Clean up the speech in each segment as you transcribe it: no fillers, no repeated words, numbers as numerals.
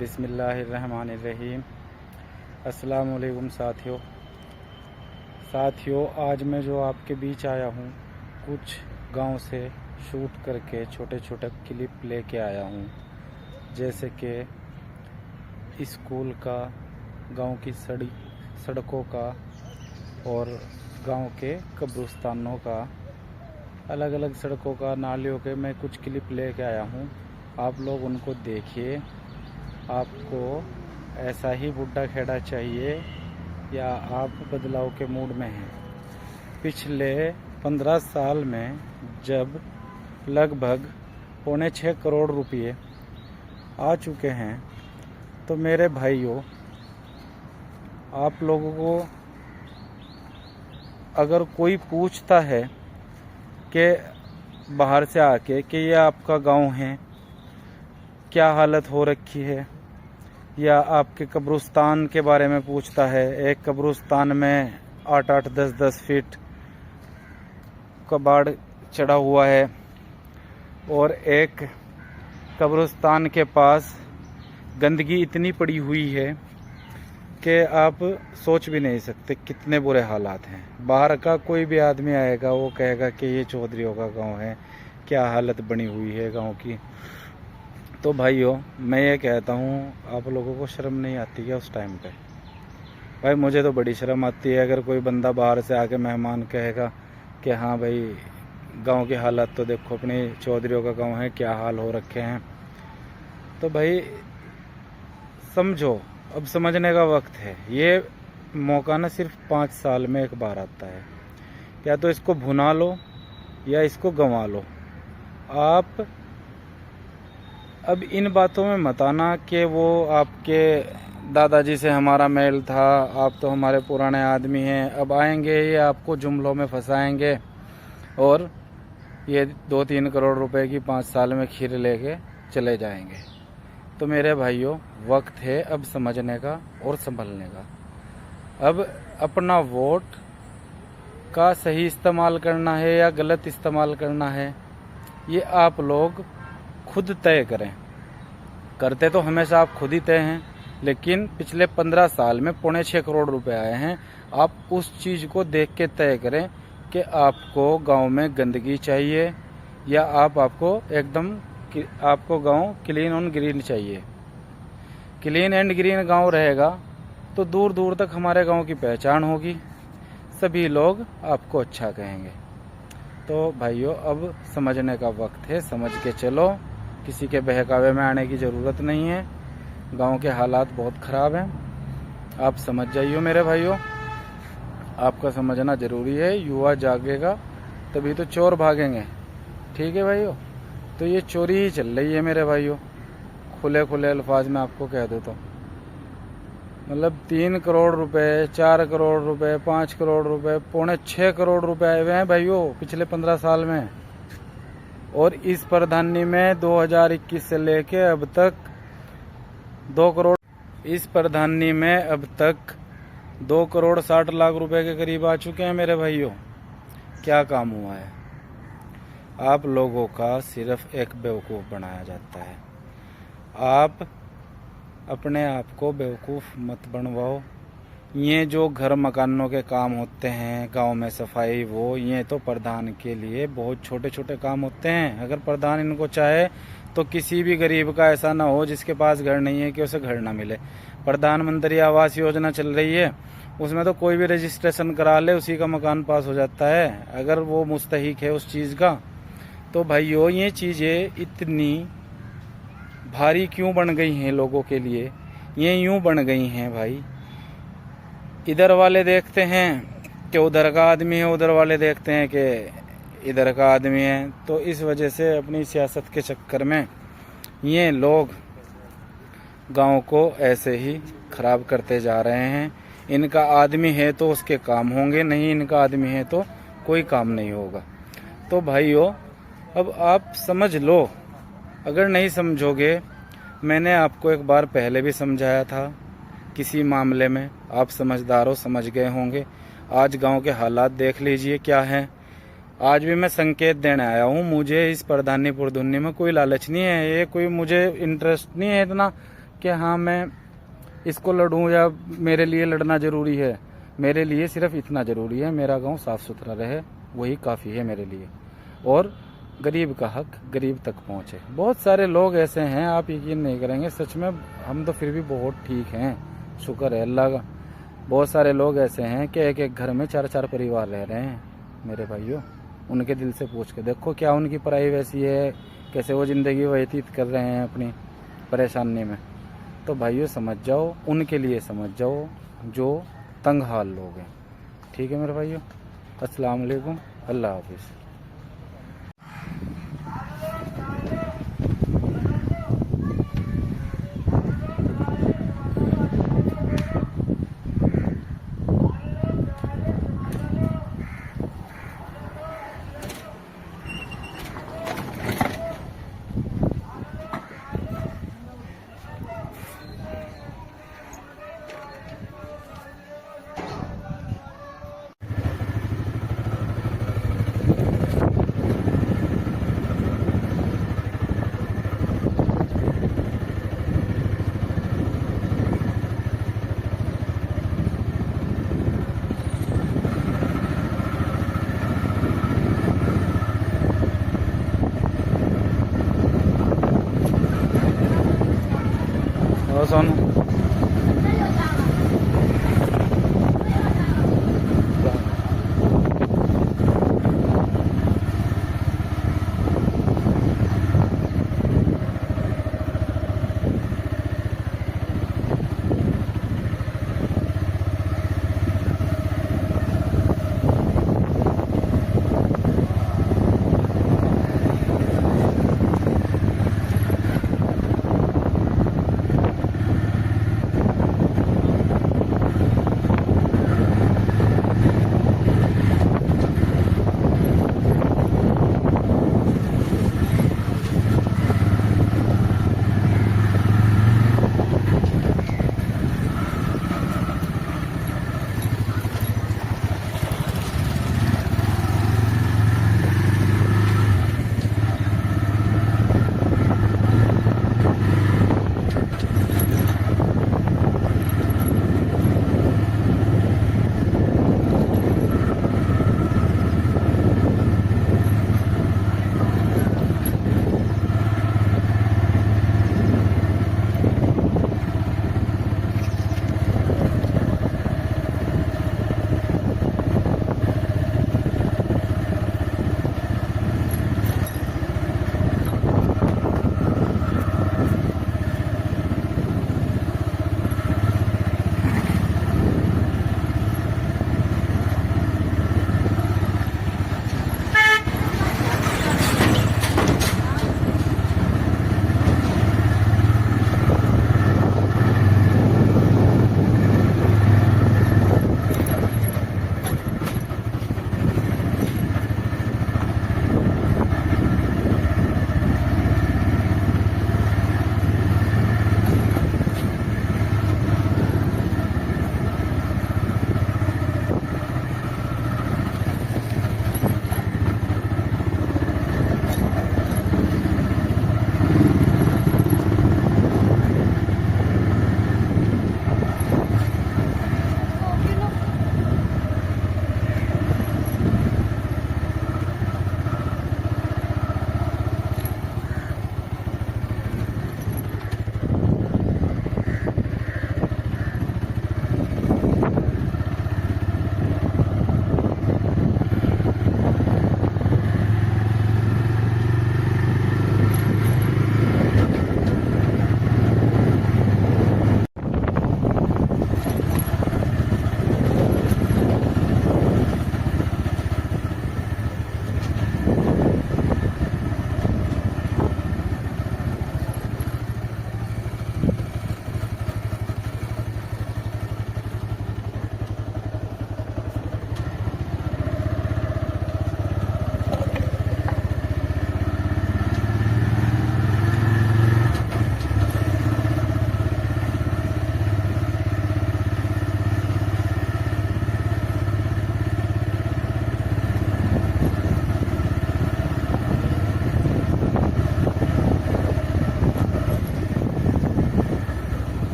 बिस्मिल्लाहिर्रहमानिर्रहीम। अस्सलाम वालेकुम साथियों, आज मैं जो आपके बीच आया हूँ कुछ गांव से शूट करके छोटे छोटे क्लिप लेके आया हूँ, जैसे कि स्कूल का, गांव की सड़कों का और गांव के कब्रिस्तानों का, अलग अलग सड़कों का, नालियों के मैं कुछ क्लिप लेके आया हूँ। आप लोग उनको देखिए। आपको ऐसा ही बुड्ढा खेड़ा चाहिए या आप बदलाव के मूड में हैं? पिछले 15 साल में जब लगभग 6.25 करोड़ रुपये आ चुके हैं, तो मेरे भाइयों, आप लोगों को अगर कोई पूछता है कि बाहर से आके कि ये आपका गांव है, क्या हालत हो रखी है, या आपके कब्रिस्तान के बारे में पूछता है, एक कब्रिस्तान में 8-8, 10-10 फीट कबाड़ चढ़ा हुआ है और एक कब्रिस्तान के पास गंदगी इतनी पड़ी हुई है कि आप सोच भी नहीं सकते कितने बुरे हालात हैं। बाहर का कोई भी आदमी आएगा वो कहेगा कि ये चौधरियों का गांव है, क्या हालत बनी हुई है गांव की। तो भाइयों, मैं ये कहता हूँ, आप लोगों को शर्म नहीं आती क्या उस टाइम पे? भाई मुझे तो बड़ी शर्म आती है। अगर कोई बंदा बाहर से आके मेहमान कहेगा कि हाँ भाई गांव की हालत तो देखो, अपने चौधरियों का गांव है, क्या हाल हो रखे हैं, तो भाई समझो, अब समझने का वक्त है। ये मौका ना सिर्फ 5 साल में एक बार आता है। या तो इसको भुना लो या इसको गंवा लो। आप अब इन बातों में मत आना कि वो आपके दादाजी से हमारा मेल था, आप तो हमारे पुराने आदमी हैं, अब आएंगे ये आपको जुमलों में फंसाएंगे और ये 2-3 करोड़ रुपए की 5 साल में खीर लेके चले जाएंगे। तो मेरे भाइयों, वक्त है अब समझने का और संभलने का। अब अपना वोट का सही इस्तेमाल करना है या गलत इस्तेमाल करना है, ये आप लोग खुद तय करें। करते तो हमेशा आप खुद ही तय हैं, लेकिन पिछले 15 साल में 6.25 करोड़ रुपए आए हैं। आप उस चीज़ को देख के तय करें कि आपको गांव में गंदगी चाहिए या आपको गांव क्लीन एंड ग्रीन चाहिए। क्लीन एंड ग्रीन गांव रहेगा तो दूर दूर तक हमारे गांव की पहचान होगी, सभी लोग आपको अच्छा कहेंगे। तो भाइयों, अब समझने का वक्त है, समझ के चलो, किसी के बहकावे में आने की ज़रूरत नहीं है। गांव के हालात बहुत ख़राब हैं, आप समझ जाइए मेरे भाइयों, आपका समझना ज़रूरी है। युवा जागेगा तभी तो चोर भागेंगे। ठीक है भाइयों, तो ये चोरी ही चल रही है मेरे भाइयों, खुले खुले अल्फाज में आपको कह दो तो। मतलब 3 करोड़ रुपए, 4 करोड़ रुपए, 5 करोड़ रुपए, 6.25 करोड़ रुपए आए हुए हैं भाइयों पिछले 15 साल में। और इस प्रधानी में 2021 से लेके अब तक 2 करोड़, इस प्रधानी में अब तक 2 करोड़ 60 लाख रुपए के करीब आ चुके हैं मेरे भाइयों। क्या काम हुआ है? आप लोगों का सिर्फ एक बेवकूफ़ बनाया जाता है। आप अपने आप को बेवकूफ़ मत बनवाओ। ये जो घर मकानों के काम होते हैं, गांव में सफाई, ये तो प्रधान के लिए बहुत छोटे छोटे काम होते हैं। अगर प्रधान इनको चाहे तो किसी भी गरीब का ऐसा ना हो जिसके पास घर नहीं है कि उसे घर ना मिले। प्रधानमंत्री आवास योजना चल रही है, उसमें तो कोई भी रजिस्ट्रेशन करा ले, उसी का मकान पास हो जाता है, अगर वो मुस्तहिक है उस चीज़ का। तो भाइयों, ये चीज़ें इतनी भारी क्यों बन गई हैं लोगों के लिए? ये यूँ बन गई हैं भाई, इधर वाले देखते हैं कि उधर का आदमी है, उधर वाले देखते हैं कि इधर का आदमी है। तो इस वजह से अपनी सियासत के चक्कर में ये लोग गांव को ऐसे ही खराब करते जा रहे हैं। इनका आदमी है तो उसके काम होंगे, नहीं इनका आदमी है तो कोई काम नहीं होगा। तो भाइयों, अब आप समझ लो। अगर नहीं समझोगे, मैंने आपको एक बार पहले भी समझाया था किसी मामले में, आप समझदार हो, समझ गए होंगे। आज गांव के हालात देख लीजिए क्या हैं। आज भी मैं संकेत देने आया हूँ। मुझे इस प्रधानी पुरधुन्नी में कोई लालच नहीं है, ये कोई मुझे इंटरेस्ट नहीं है इतना कि हाँ मैं इसको लड़ूं या मेरे लिए लड़ना ज़रूरी है। मेरे लिए सिर्फ इतना ज़रूरी है, मेरा गांव साफ़ सुथरा रहे, वही काफ़ी है मेरे लिए। और गरीब का हक गरीब तक पहुँचे। बहुत सारे लोग ऐसे हैं, आप यकीन नहीं करेंगे, सच में हम तो फिर भी बहुत ठीक हैं, शुक्र है अल्लाह का। बहुत सारे लोग ऐसे हैं कि एक एक घर में 4-4 परिवार रह रहे हैं मेरे भाइयों। उनके दिल से पूछ के देखो क्या उनकी प्राइवेसी है, कैसे वो ज़िंदगी व्यतीत कर रहे हैं अपनी परेशानी में। तो भाइयों समझ जाओ, उनके लिए समझ जाओ जो तंग हाल लोग हैं। ठीक है मेरे भाइयों, अस्सलाम वालेकुम, अल्लाह हाफिज़। और सोनू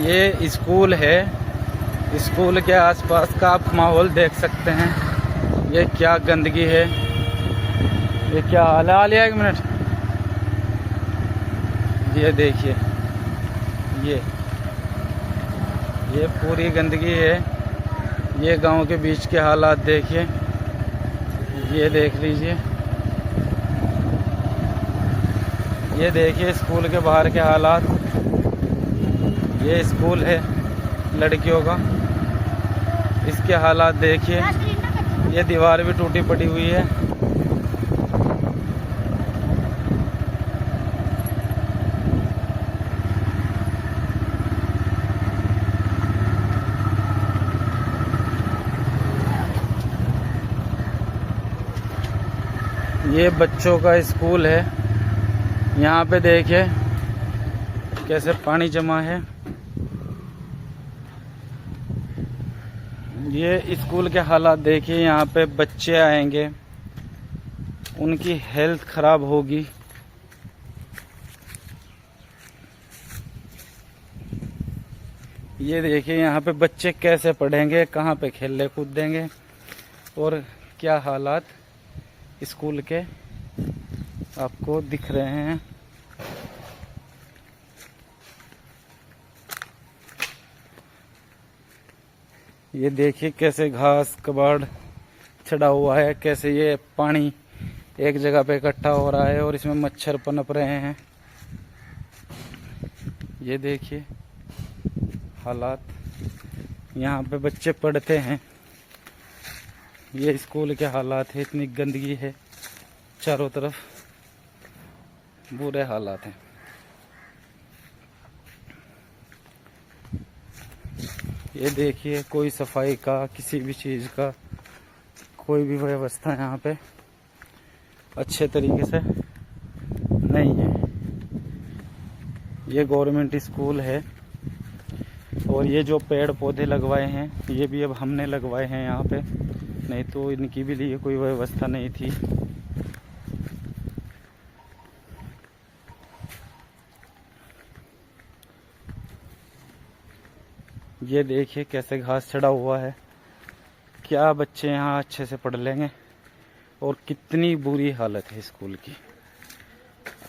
ये स्कूल है, स्कूल के आसपास का आप माहौल देख सकते हैं। ये क्या गंदगी है, ये क्या हाल है। आ लिया 1 मिनट। ये देखिए, ये पूरी गंदगी है। ये गांव के बीच के हालात देखिए, ये देख लीजिए। ये देखिए स्कूल के बाहर के हालात। ये स्कूल है लड़कियों का, इसके हालात देखिए। ये दीवार भी टूटी पड़ी हुई है। ये बच्चों का स्कूल है। यहाँ पे देखिए कैसे पानी जमा है। ये स्कूल के हालात देखिए। यहाँ पे बच्चे आएंगे, उनकी हेल्थ खराब होगी। ये देखिए यहाँ पे बच्चे कैसे पढ़ेंगे, कहाँ पे खेलने कूदेंगे, और क्या हालात स्कूल के आपको दिख रहे हैं। ये देखिए कैसे घास कबाड़ चढ़ा हुआ है, कैसे ये पानी एक जगह पे इकट्ठा हो रहा है और इसमें मच्छर पनप रहे हैं। ये देखिए हालात, यहाँ पे बच्चे पढ़ते हैं। ये स्कूल के हालात है। इतनी गंदगी है चारों तरफ, बुरे हालात हैं। ये देखिए कोई सफाई का, किसी भी चीज़ का कोई भी व्यवस्था यहाँ पे अच्छे तरीके से नहीं है। ये गवर्नमेंट स्कूल है, और ये जो पेड़ पौधे लगवाए हैं ये भी अब हमने लगवाए हैं यहाँ पे, नहीं तो इनकी भी लिए कोई व्यवस्था नहीं थी। ये देखिए कैसे घास चढ़ा हुआ है। क्या बच्चे यहाँ अच्छे से पढ़ लेंगे, और कितनी बुरी हालत है स्कूल की,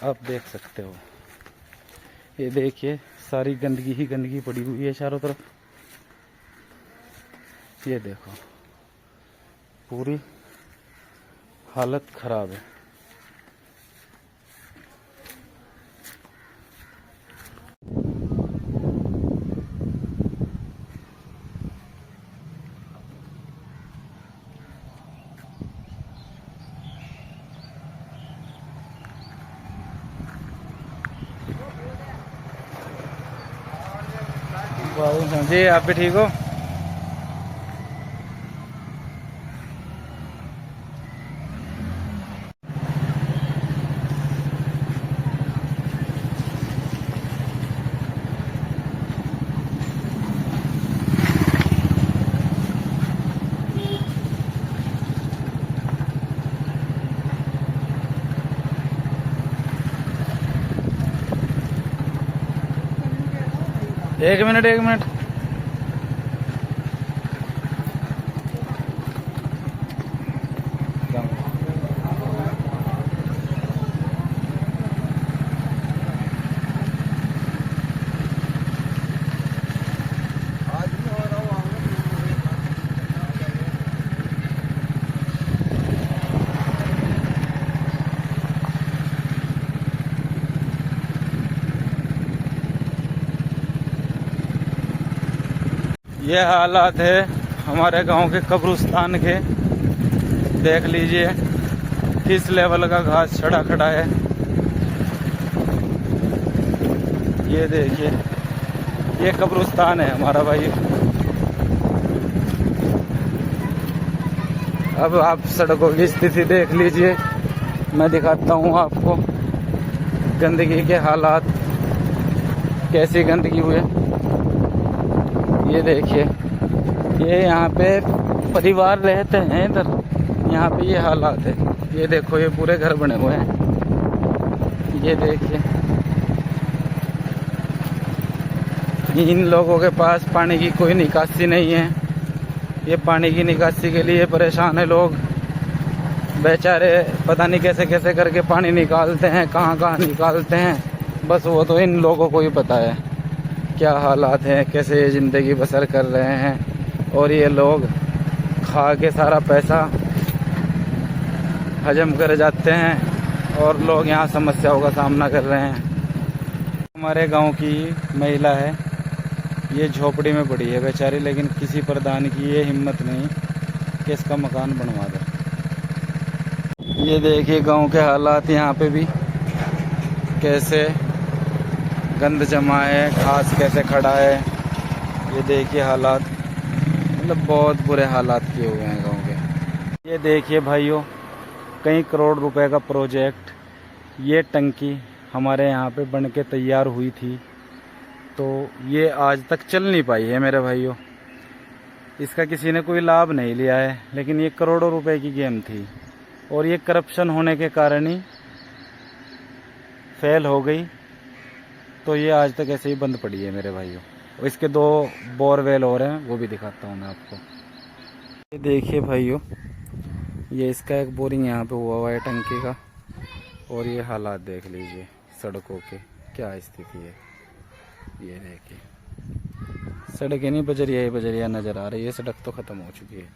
आप देख सकते हो। ये देखिए सारी गंदगी ही गंदगी पड़ी हुई है चारों तरफ। ये देखो पूरी हालत खराब है। जी आप भी ठीक हो? एक मिनट। ये हालात है हमारे गांव के कब्रिस्तान के। देख लीजिए किस लेवल का घास चढ़ा खड़ा है। ये देखिए ये कब्रिस्तान है हमारा भाई। अब आप सड़कों की स्थिति देख लीजिए, मैं दिखाता हूँ आपको गंदगी के हालात, कैसी गंदगी हुई। ये देखिए ये यहाँ पे परिवार रहते हैं इधर, यहाँ पे ये हालात है। ये देखो ये पूरे घर बने हुए हैं। ये देखिए इन लोगों के पास पानी की कोई निकासी नहीं है। ये पानी की निकासी के लिए परेशान है लोग, बेचारे पता नहीं कैसे कैसे करके पानी निकालते हैं, कहाँ कहाँ निकालते हैं, बस वो तो इन लोगों को ही पता है क्या हालात हैं, कैसे ये ज़िंदगी बसर कर रहे हैं। और ये लोग खा के सारा पैसा हजम कर जाते हैं और लोग यहाँ समस्याओं का सामना कर रहे हैं। हमारे गांव की महिला है, ये झोपड़ी में पड़ी है बेचारी, लेकिन किसी प्रधान की ये हिम्मत नहीं कि इसका मकान बनवा दे। ये देखिए गांव के हालात, यहाँ पे भी कैसे गंद जमा है, घास कैसे खड़ा है। ये देखिए हालात, मतलब बहुत बुरे हालात किए हुए हैं गांव के। ये देखिए भाइयों, कई करोड़ रुपए का प्रोजेक्ट, ये टंकी हमारे यहाँ पे बन के तैयार हुई थी, तो ये आज तक चल नहीं पाई है मेरे भाइयों। इसका किसी ने कोई लाभ नहीं लिया है, लेकिन ये करोड़ों रुपए की गेम थी और ये करप्शन होने के कारण ही फेल हो गई, तो ये आज तक ऐसे ही बंद पड़ी है मेरे भाइयों। और इसके 2 बोरवेल और हैं, वो भी दिखाता हूँ मैं आपको। ये देखिए भाइयों, ये इसका एक बोरिंग यहाँ पे हुआ है टंकी का, और ये हालात देख लीजिए सड़कों के, क्या स्थिति है। ये देखिए सड़कें नहीं, बजरिया ही बजरिया नज़र आ रही है, सड़क तो ख़त्म हो चुकी है।